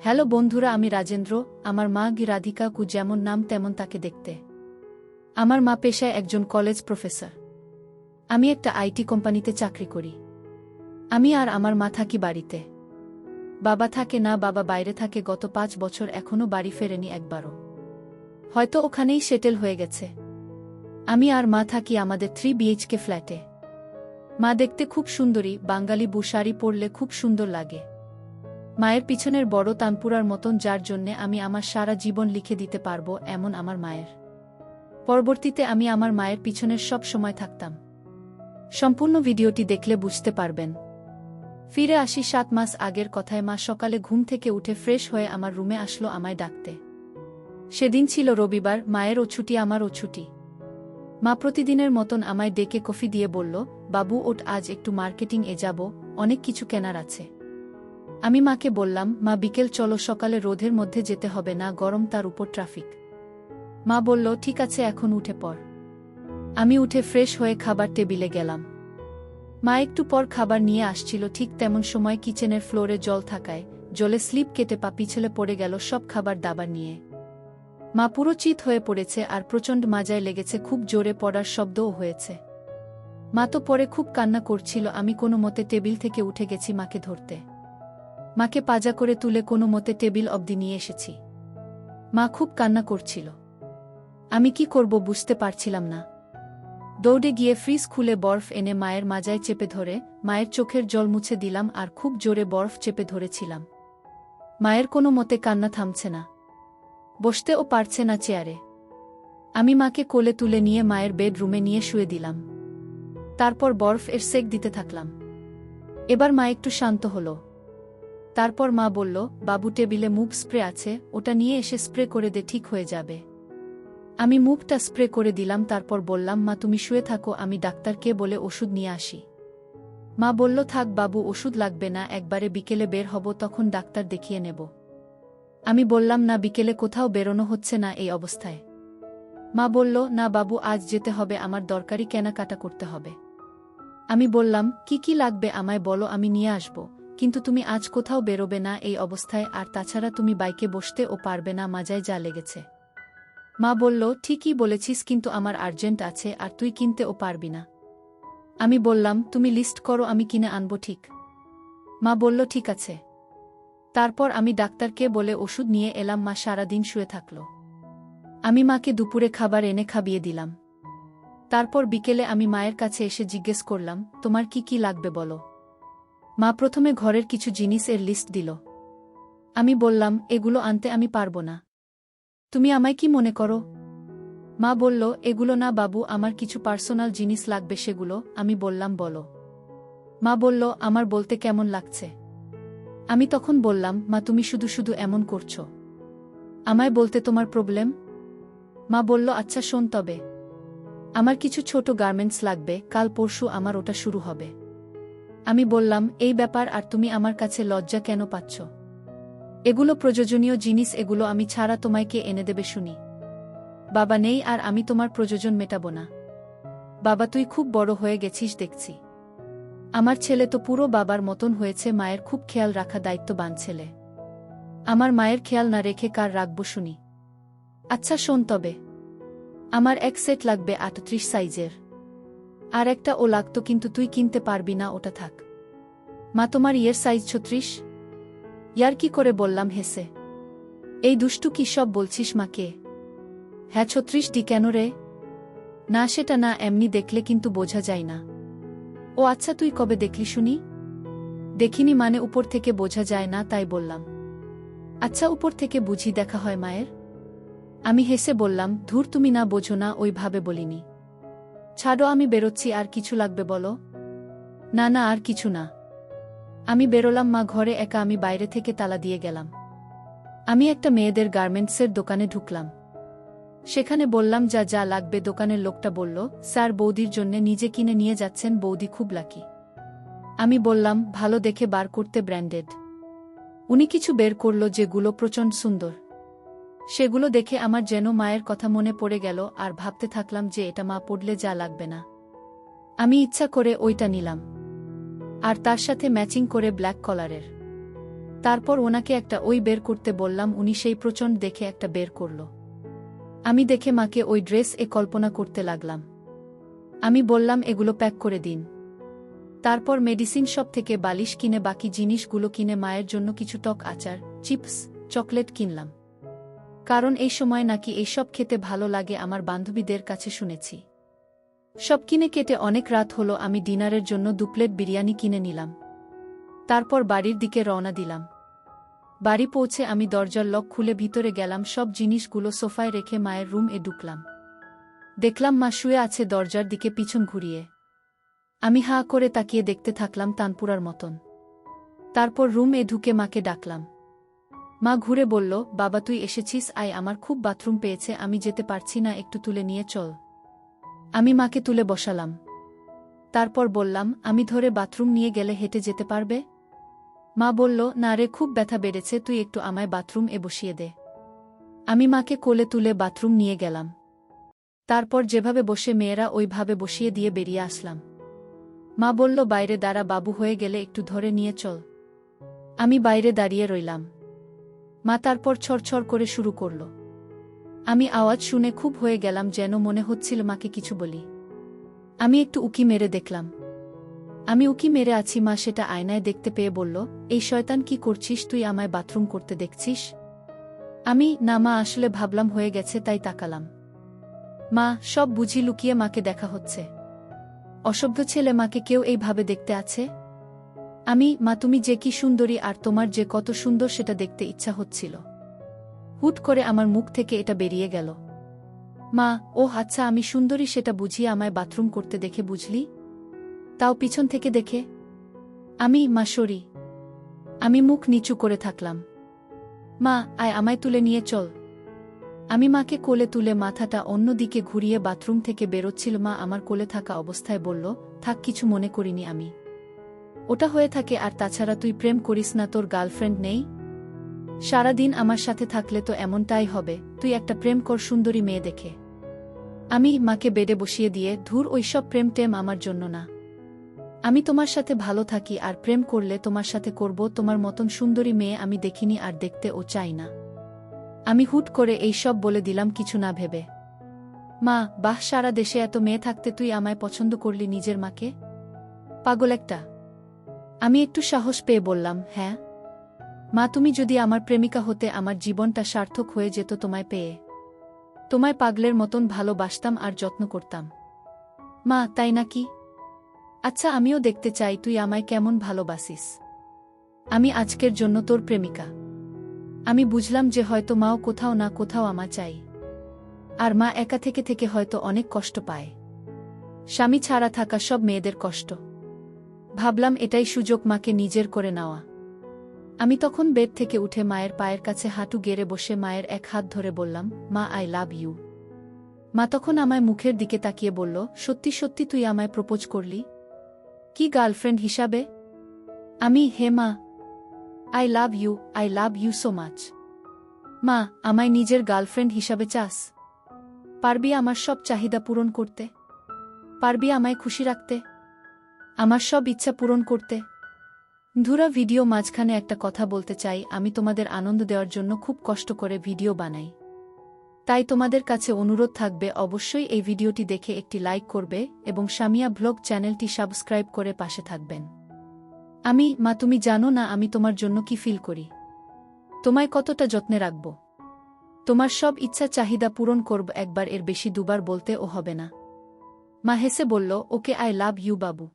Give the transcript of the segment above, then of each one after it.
Hello বন্ধুরা, আমি রাজেন্দ্র। আমার মা রাধিকা কু যেমন নাম তেমন তাকে দেখতে। আমার মা পেশায় একজন কলেজ প্রফেসর। আমি একটা আইটি কোম্পানিতে চাকরি করি। আমি আর আমার মা থাকি বাড়িতে। বাবা থাকে না, বাবা বাইরে থাকে গত 5 বছর, এখনও বাড়ি ফেরেনি একবারও। হয়তো ওখানেই সেটেল হয়ে গেছে। আমি আর মা থাকি আমাদের 3 BHK ফ্ল্যাটে। মা দেখতে খুব সুন্দরী, বাঙালি শাড়ি পরলে খুব সুন্দর লাগে। মায়ের পিছনের বড় তানপুরার মতন, যার জন্যে আমি আমার সারা জীবন লিখে দিতে পারবো এমন আমার মায়ের। পরবর্তীতে আমি আমার মায়ের পিছনের সব সময় থাকতাম। সম্পূর্ণ ভিডিওটি দেখলে বুঝতে পারবেন। ফিরে আসি 7 মাস আগের কথায়। মা সকালে ঘুম থেকে উঠে ফ্রেশ হয়ে আমার রুমে আসলো আমায় ডাকতে। সেদিন ছিল রবিবার, মায়েরও ছুটি আমারও ছুটি। মা প্রতিদিনের মতন আমায় ডেকে কফি দিয়ে বলল, বাবু ওঠ, আজ একটু মার্কেটিং এ যাব, অনেক কিছু কেনার আছে। আমি মাকে বললাম, মা বিকেল চলো, সকালে রোদের মধ্যে যেতে হবে না, গরম, তার উপর ট্রাফিক। মা বলল, ঠিক আছে, এখন উঠে পড়। আমি উঠে ফ্রেশ হয়ে খাবার টেবিলে গেলাম। মা একটু পর খাবার নিয়ে আসছিল। ঠিক তেমন সময় কিচেনের ফ্লোরে জল থাকায় জলে স্লিপ কেটে পা পিছলে পড়ে গেল সব খাবার দাবার নিয়ে। মা পুরো চিত হয়ে পড়েছে আর প্রচণ্ড মাজায় লেগেছে, খুব জোরে পড়ার শব্দও হয়েছে। মা তো পরে খুব কান্না করছিল। আমি কোনো মতে টেবিল থেকে উঠে গেছি মাকে ধরতে। মাকে পাজা করে তুলে কোনো মতে টেবিল অবধি নিয়ে এসেছি। মা খুব কান্না করছিল। আমি কি করব বুঝতে পারছিলাম না। দৌড়ে গিয়ে ফ্রিজ খুলে বরফ এনে মায়ের মাজায় চেপে ধরে মায়ের চোখের জল মুছে দিলাম আর খুব জোরে বরফ চেপে ধরেছিলাম। মায়ের কোনো মতে কান্না থামছে না, বসতেও পারছে না চেয়ারে। আমি মাকে কোলে তুলে নিয়ে মায়ের বেডরুমে নিয়ে শুয়ে দিলাম। তারপর বরফ এর সেক দিতে থাকলাম। এবার মা একটু শান্ত হলো। তারপর মা বলল, বাবু টেবিলে মুভ স্প্রে আছে, ওটা নিয়ে এসে স্প্রে করে দে, ঠিক হয়ে যাবে। আমি মুভটা স্প্রে করে দিলাম। তারপর বললাম, মা তুমি শুয়ে থাকো, আমি ডাক্তারকে বলে ওষুধ নিয়ে আসি। মা বলল, থাক বাবু, ওষুধ লাগবে না, একবারে বিকেলে বের হব, তখন ডাক্তার দেখিয়ে নেব। আমি বললাম, না, বিকেলে কোথাও বেরোনো হচ্ছে না এই অবস্থায়। মা বলল, না বাবু, আজ যেতে হবে, আমার দরকারি কেনাকাটা করতে হবে। আমি বললাম, কি কি লাগবে আমায় বলো, আমি নিয়ে আসব, কিন্তু তুমি আজ কোথাও বেরোবে না এই অবস্থায়, আর তাছাড়া তুমি বাইকে বসতেও পারবে না, মাজায় যা লেগেছে। মা বলল, ঠিকই বলেছিস, কিন্তু আমার আর্জেন্ট আছে আর তুই কিনতেও পারবি না। আমি বললাম, তুমি লিস্ট করো, আমি কিনে আনব, ঠিক? মা বলল, ঠিক আছে। তারপর আমি ডাক্তারকে বলে ওষুধ নিয়ে এলাম। মা সারাদিন শুয়ে থাকল। আমি মাকে দুপুরে খাবার এনে খাবিয়ে দিলাম। তারপর বিকেলে আমি মায়ের কাছে এসে জিজ্ঞেস করলাম, তোমার কি কি লাগবে বলো। মা প্রথমে ঘরের কিছু জিনিস এর লিস্ট দিল। আমি বললাম, এগুলো আনতে আমি পারবো না। তুমি আমায় কি মনে করো? মা বলল, এগুলো না বাবু, আমার কিছু পার্সোনাল জিনিস লাগবে সেগুলো। আমি বললাম, বলো। মা বলল, আমার বলতে কেমন লাগছে? আমি তখন বললাম, মা তুমি শুধু শুধু এমন করছো, আমায় বলতে তোমার প্রবলেম? মা বলল, আচ্ছা শোন তবে, আমার কিছু ছোট গার্মেন্টস লাগবে, কাল পরশু আমার ওটা শুরু হবে। আমি বললাম, এই ব্যাপার, আর তুমি আমার কাছে লজ্জা কেন পাচ্ছ? এগুলো প্রয়োজনীয় জিনিস, এগুলো আমি ছাড়া তোমায় কে এনে দেবে শুনি? বাবা নেই আর আমি তোমার প্রয়োজন মেটাবো না। বাবা তুই খুব বড় হয়ে গেছিস দেখছি। আমার ছেলে তো পুরো বাবার মতন হয়েছে, মায়ের খুব খেয়াল রাখা দায়িত্ববান ছেলে। আমার মায়ের খেয়াল না রেখে কার রাখবো শুনি? আচ্ছা শোন তবে, আমার এক সেট লাগবে 38 সাইজের, আর একটা ও লাগতো, কিন্তু তুই কিনতে পারবি না, ওটা থাক। মা তোমার ইয়ের সাইজ 36? ইয়ার কি করে বললাম হেসে। এই দুষ্টু কি সব বলছিস মাকে? হ্যাঁ 36 কেন রে? না সেটা না, এমনি দেখলে কিন্তু বোঝা যায় না। ও আচ্ছা, তুই কবে দেখলি শুনি? দেখিনি মানে উপর থেকে বোঝা যায় না তাই বললাম। আচ্ছা উপর থেকে বুঝি দেখা হয় মায়ের? আমি হেসে বললাম, ধুর তুমি না বোঝো না, ওইভাবে বলিনি। ছাড়ো, আমি বেরোচ্ছি, আর কিছু লাগবে বলো। না না, আর কিছু না। আমি বেরোলাম। মা ঘরে একা, আমি বাইরে থেকে তালা দিয়ে গেলাম। আমি একটা মেয়েদের গার্মেন্টসের দোকানে ঢুকলাম। সেখানে বললাম যা যা লাগবে। দোকানের লোকটা বলল, স্যার বৌদির জন্যে নিজে কিনে নিয়ে যাচ্ছেন, বৌদি খুব লাকি। আমি বললাম, ভালো দেখে বার করতে, ব্র্যান্ডেড। উনি কিছু বের করল যেগুলো প্রচণ্ড সুন্দর। সেগুলো দেখে আমার যেন মায়ের কথা মনে পড়ে গেল, আর ভাবতে থাকলাম যে এটা মা পড়লে যা লাগবে না। আমি ইচ্ছা করে ওইটা নিলাম, আর তার সাথে ম্যাচিং করে ব্ল্যাক কলারের। তারপর ওনাকে একটা ওই বের করতে বললাম, উনি সেই প্রচণ্ড দেখে একটা বের করল। আমি দেখে মাকে ওই ড্রেস কল্পনা করতে লাগলাম। আমি বললাম, এগুলো প্যাক করে দিন। তারপর মেডিসিন শপ থেকে বালিশ কিনে বাকি জিনিসগুলো কিনে মায়ের জন্য কিছু টক আচার, চিপস, চকলেট কিনলাম। কারণ এই সময় নাকি এইসব খেতে ভালো লাগে আমার বান্ধবীদের কাছে শুনেছি। সব কিনে কেটে অনেক রাত হলো, আমি ডিনারের জন্য 2 প্লেট বিরিয়ানি কিনে নিলাম। তারপর বাড়ির দিকে রওনা দিলাম। বাড়ি পৌঁছে আমি দরজার লক খুলে ভিতরে গেলাম, সব জিনিসগুলো সোফায় রেখে মায়ের রুমে ঢুকলাম। দেখলাম মা শুয়ে আছে দরজার দিকে পিছন ঘুরিয়ে। আমি হাঁ করে তাকিয়ে দেখতে থাকলাম তানপুরার মতন। তারপর রুমে ঢুকে মাকে ডাকলাম। মা ঘুরে বলল, বাবা তুই এসেছিস, আয়, আমার খুব বাথরুম পেয়েছে, আমি যেতে পারছি না, একটু তুলে নিয়ে চল। আমি মাকে তুলে বসালাম। তারপর বললাম, আমি ধরে বাথরুম নিয়ে গেলে হেঁটে যেতে পারবে? মা বলল, না রে, খুব ব্যথা বেড়েছে, তুই একটু আমায় বাথরুম বসিয়ে দে। আমি মাকে কোলে তুলে বাথরুম নিয়ে গেলাম। তারপর যেভাবে বসে মেয়েরা ওইভাবে বসিয়ে দিয়ে বেরিয়ে আসলাম। মা বলল, বাইরে দাঁড়া, বাবু হয়ে গেলে একটু ধরে নিয়ে চল। আমি বাইরে দাঁড়িয়ে রইলাম। মা তারপর ছড়ছড় করে শুরু করল। আমি আওয়াজ শুনে খুব হয়ে গেলাম, যেন মনে হচ্ছিল মাকে কিছু বলি। আমি একটু উকি মেরে দেখলাম। আমি উকি মেরে আছি, মা সেটা আয়নায় দেখতে পেয়ে বলল, এই শয়তান কি করছিস তুই, আমায় বাথরুম করতে দেখছিস? আমি, না মা, আসলে ভাবলাম হয়ে গেছে তাই তাকালাম। মা, সব বুঝি লুকিয়ে মাকে দেখা হচ্ছে। অসভ্য ছেলে, মাকে কেউ এইভাবে দেখতে আছে? আমি, মা তুমি যে কি সুন্দরী, আর তোমার যে কত সুন্দর সেটা দেখতে ইচ্ছা হচ্ছিল। হুট করে আমার মুখ থেকে এটা বেরিয়ে গেল। মা, ও আচ্ছা, আমি সুন্দরী সেটা বুঝিয়ে আমায় বাথরুম করতে দেখে বুঝলি? তাও পিছন থেকে দেখে? আমি, মা সরি। আমি মুখ নিচু করে থাকলাম। মা, আয়, আমায় তুলে নিয়ে চল। আমি মাকে কোলে তুলে মাথাটা অন্য দিকে ঘুরিয়ে বাথরুম থেকে বেরোচ্ছিল। মা আমার কোলে থাকা অবস্থায় বলল, থাক, কিছু মনে করিনি আমি। ওটা হয়ে থাকে, আর তাছাড়া তুই প্রেম করিস না, তোর গার্লফ্রেন্ড নেই? সারাদিন আমার সাথে থাকলে তো এমনটাই হবে, তুই একটা প্রেম কর সুন্দরী মেয়ে দেখে। আমি মাকে বেডে বসিয়ে দিয়ে, ধুর, ওইসব প্রেম টেম আমার জন্য না। আমি তোমার সাথে ভালো থাকি, আর প্রেম করলে তোমার সাথে করব। তোমার মতন সুন্দরী মেয়ে আমি দেখিনি, আর দেখতেও চাই না। আমি হুট করে এই সব বলে দিলাম কিছু না ভেবে। মা, বাহ, সারা দেশে এত মেয়ে থাকতে তুই আমায় পছন্দ করলি নিজের মাকে? পাগল একটা। আমি একটু সাহস পেয়ে বললাম, হ্যাঁ মা, তুমি যদি আমার প্রেমিকা হতে আমার জীবনটা সার্থক হয়ে যেত তোমায় পেয়ে। তোমায় পাগলের মতন ভালোবাসতাম আর যত্ন করতাম। মা, তাই নাকি? আচ্ছা, আমিও দেখতে চাই তুই আমায় কেমন ভালোবাসিস। আমি আজকের জন্য তোর প্রেমিকা। আমি বুঝলাম যে হয়তো মাও কোথাও না কোথাও আমা চাই। আর মা একা থেকে থেকে হয়তো অনেক কষ্ট পায়। স্বামী ছাড়া থাকা সব মেয়েদের কষ্ট। ভাবলাম এটাই সুযোগ মাকে নিজের করে নেওয়া। আমি তখন বেড থেকে উঠে মায়ের পায়ের কাছে হাঁটু গেড়ে বসে মায়ের এক হাত ধরে বললাম, মা, আই লাভ ইউ। মা তখন আমায় মুখের দিকে তাকিয়ে বলল, সত্যি সত্যি তুই আমায় প্রপোজ করলি? কি, গার্লফ্রেন্ড হিসাবে? আমি, হে মা, I love you so much. মা, আমায় নিজের গার্লফ্রেন্ড হিসাবে চাস? পারবি আমার সব চাহিদা পূরণ করতে? পারবি আমায় খুশি রাখতে? আমার সব ইচ্ছা পূরণ করতে? ধুরা ভিডিও মাঝখানে একটা কথা বলতে চাই, আমি তোমাদের আনন্দ দেওয়ার জন্য খুব কষ্ট করে ভিডিও বানাই। তাই তোমাদের কাছে অনুরোধ থাকবে, অবশ্যই এই ভিডিওটি দেখে একটি লাইক করবে এবং সামিয়া ব্লগ চ্যানেলটি সাবস্ক্রাইব করে পাশে থাকবেন। আমি, মা, তুমি জানো না আমি তোমার জন্য কি ফিল করি। তোমায় কতটা যত্নে রাখব। তোমার সব ইচ্ছা চাহিদা পূরণ করব, একবার এর বেশি দুবার বলতেও হবে না। মা হেসে বলল, ওকে, আই লাভ ইউ বাবু।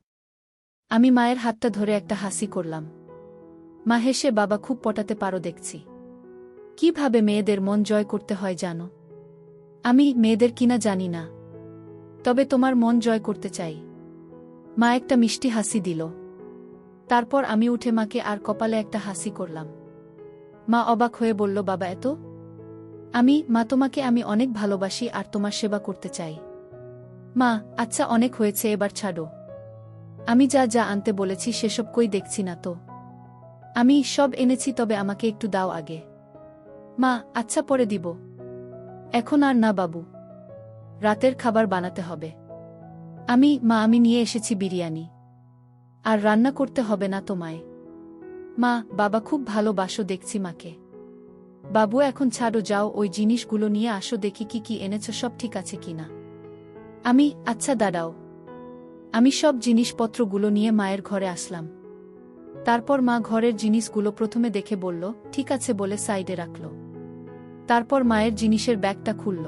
আমি মায়ের হাতটা ধরে একটা হাসি করলাম। মা হেসে, বাবা খুব পটাতে পারো দেখছি। কিভাবে মেয়েদের মন জয় করতে হয় জানো? আমি, মেয়েদের কিনা জানি না, তবে তোমার মন জয় করতে চাই। মা একটা মিষ্টি হাসি দিল। তারপর আমি উঠে মাকে আর কপালে একটা হাসি করলাম। মা অবাক হয়ে বলল, বাবা এত? আমি, মা, তোমাকে আমি অনেক ভালোবাসি আর তোমার সেবা করতে চাই। মা, আচ্ছা অনেক হয়েছে, এবার ছাড়ো। আমি যা যা আনতে বলেছি সেসব কই দেখছি না তো। আমি সব এনেছি, তবে আমাকে একটু দাও আগে। মা, আচ্ছা পরে দিব। এখন আর না বাবু, রাতের খাবার বানাতে হবে। আমি, মা, আমি নিয়ে এসেছি বিরিয়ানি। আর রান্না করতে হবে না তোমায়। মা, বাবা খুব ভালোবাসো দেখছি মাকে। বাবু এখন ছাড়ো, যাও ওই জিনিসগুলো নিয়ে আসো, দেখি কি কি এনেছ, সব ঠিক আছে কিনা। আমি, আচ্ছা দাঁড়াও। আমি সব জিনিসপত্রগুলো নিয়ে মায়ের ঘরে আসলাম। তারপর মা ঘরের জিনিসগুলো প্রথমে দেখে বলল, ঠিক আছে বলে সাইডে রাখল। তারপর মায়ের জিনিসের ব্যাগটা খুলল।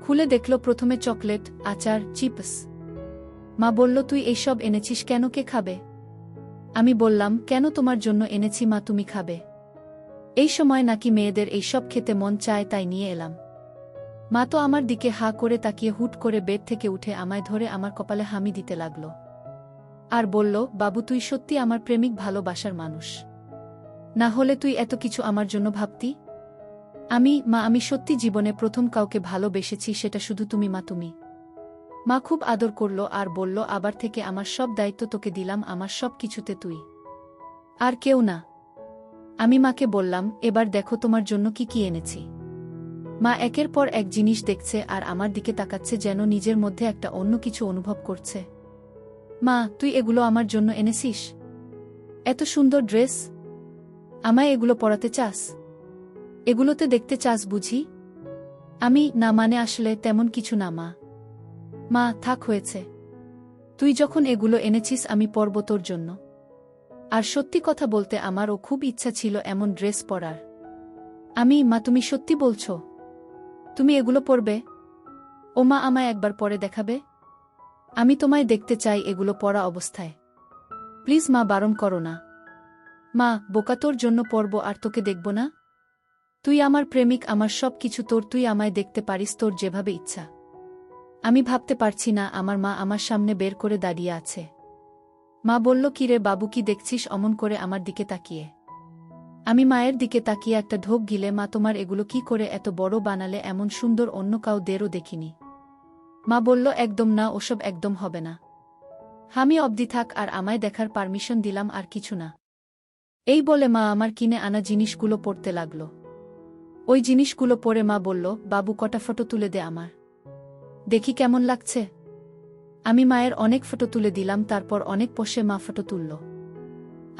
খুলে দেখল প্রথমে চকলেট, আচার, চিপস। মা বলল, তুই এইসব এনেছিস কেন, কে খাবে? আমি বললাম, কেন, তোমার জন্য এনেছি মা, তুমি খাবে। এই সময় নাকি মেয়েদের এইসব খেতে মন চায়, তাই নিয়ে এলাম। মা তো আমার দিকে হা করে তাকিয়ে হুট করে বেড থেকে উঠে আমায় ধরে আমার কপালে হামি দিতে লাগল। আর বলল, বাবু তুই সত্যি আমার প্রেমিক, ভালোবাসার মানুষ। না হলে তুই এত কিছু আমার জন্য ভাবতি? মা আমি সত্যি জীবনে প্রথম কাউকে ভালোবেসেছি, সেটা শুধু তুমি মা, তুমি। মা খুব আদর করল আর বলল, আবার থেকে আমার সব দায়িত্ব তোকে দিলাম, আমার সব কিছুতে তুই, আর কেউ না। আমি মাকে বললাম, এবার দেখো তোমার জন্য কি কি এনেছি। মা একের পর এক জিনিস দেখছে আর আমার দিকে তাকাচ্ছে, যেন নিজের মধ্যে একটা অন্য কিছু অনুভব করছে। মা, তুই এগুলো আমার জন্য এনেছিস? এত সুন্দর ড্রেস? আমায় এগুলো পরাতে চাস? এগুলোতে দেখতে চাস বুঝি? আমি, না মানে আসলে তেমন কিছু না মা। মা থাক, হয়েছে। তুই যখন এগুলো এনেছিস আমি পরব তোর জন্য। আর সত্যি কথা বলতে আমারও খুব ইচ্ছা ছিল এমন ড্রেস পরার। মা তুমি সত্যি বলছো? তুমি এগুলো পরবে? ও মা, আমায় একবার পরে দেখাবে? আমি তোমায় দেখতে চাই এগুলো পরা অবস্থায়। প্লিজ মা, বারণ করো না। মা, বোকা, তোর জন্য পরব আর তোকে দেখব না? তুই আমার প্রেমিক, আমার সব কিছু তোর, তুই আমায় দেখতে পারিস তোর যেভাবে ইচ্ছা। আমি ভাবতে পারছি না আমার মা আমার সামনে বের করে দাঁড়িয়ে আছে। মা বলল, কিরে বাবু, কি দেখছিস অমন করে আমার দিকে তাকিয়ে? আমি মায়ের দিকে তাকিয়ে একটা ঢোক গিলে, মা তোমার এগুলো কি করে এত বড় বানালে, এমন সুন্দর অন্য কাউদেরও দেখিনি। মা বলল, একদম না, ওসব একদম হবে না। আমি অবধি থাক আর আমায় দেখার পারমিশন দিলাম, আর কিছু না। এই বলে মা আমার কিনে আনা জিনিসগুলো পরতে লাগল। ওই জিনিসগুলো পরে মা বলল, বাবু কটা ফটো তুলে দে আমার, দেখি কেমন লাগছে। আমি মায়ের অনেক ফটো তুলে দিলাম, তারপর অনেক পোষে মা ফটো তুলল।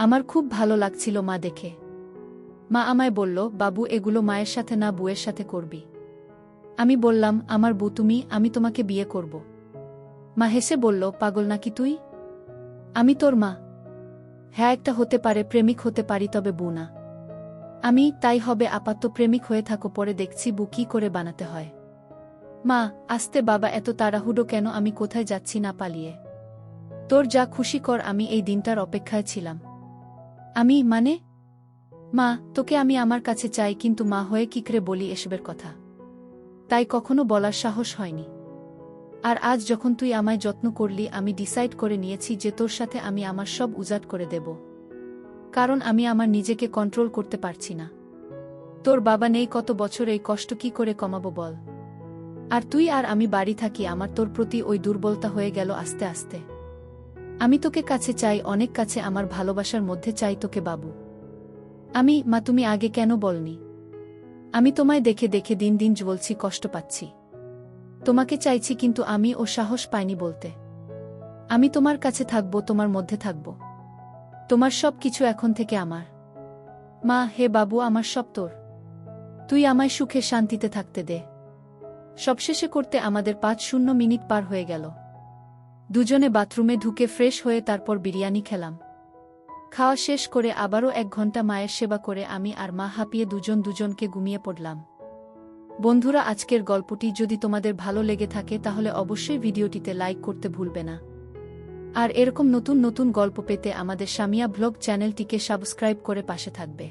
আমার খুব ভালো লাগছিল মা দেখে। মা আমায় বলল, বাবু এগুলো মায়ের সাথে না বুয়ের সাথে করবি। আমি বললাম, আমার বউ তুমি, আমি তোমাকে বিয়ে করব। মা হেসে বলল, পাগল নাকি তুই? আমি তোর মা। হ্যাঁ, একটা হতে পারে, প্রেমিক হতে পারি, তবে বউ না। তাই হবে, আপাতত প্রেমিক হয়ে থাকো, পরে দেখছি বউ কি করে বানাতে হয়। মা, আস্তে বাবা, এত তাড়াহুড়ো কেন? আমি কোথায় যাচ্ছি না পালিয়ে। তোর যা খুশি কর, আমি এই দিনটার অপেক্ষায় ছিলাম। মানে? মা, তোকে আমি আমার কাছে চাই, কিন্তু মা হয়ে কি করে বলি এসবের কথা? তাই কখনো বলার সাহস হয়নি। আর আজ যখন তুই আমায় যত্ন করলি, আমি ডিসাইড করে নিয়েছি যে তোর সাথে আমি আমার সব উজাড় করে দেব। কারণ আমি আমার নিজেকে কন্ট্রোল করতে পারছি না। তোর বাবা নেই, কত বছর এই কষ্ট কি করে কমাবো বল? আর তুই আর আমি বাড়ি থাকি, আমার তোর প্রতি ওই দুর্বলতা হয়ে গেল আস্তে আস্তে। আমি তোকে কাছে চাই, অনেক কাছে, আমার ভালোবাসার মধ্যে চাই তোকে বাবু। মা তুমি আগে কেন বলনি? আমি তোমায় দেখে দেখে দিন দিন জ্বলছি, কষ্ট পাচ্ছি। তোমাকে চাইছি, কিন্তু আমি সাহস পাইনি বলতে। আমি তোমার কাছে থাকবো, তোমার মধ্যে থাকবো। তোমার সব কিছু এখন থেকে আমার। মা, হে বাবু, আমার সব তোর। তুই আমায় সুখে শান্তিতে থাকতে দে। সবশেষে করতে আমাদের 5 মিনিট পার হয়ে গেল। দুজনে বাথরুমে ঢুকে ফ্রেশ হয়ে তারপর বিরিয়ানি খেলাম। খাওয়া শেষ করে আবারও 1 ঘন্টা মায়ের সেবা করে আমি আর মা হাঁপিয়ে দুজনকে ঘুমিয়ে পড়লাম। বন্ধুরা, আজকের গল্পটি যদি তোমাদের ভালো লেগে থাকে তাহলে অবশ্যই ভিডিওটিতে লাইক করতে ভুলবে না। আর এরকম নতুন নতুন গল্প পেতে আমাদের সামিয়া ব্লগ চ্যানেলটিকে সাবস্ক্রাইব করে পাশে থাকবে।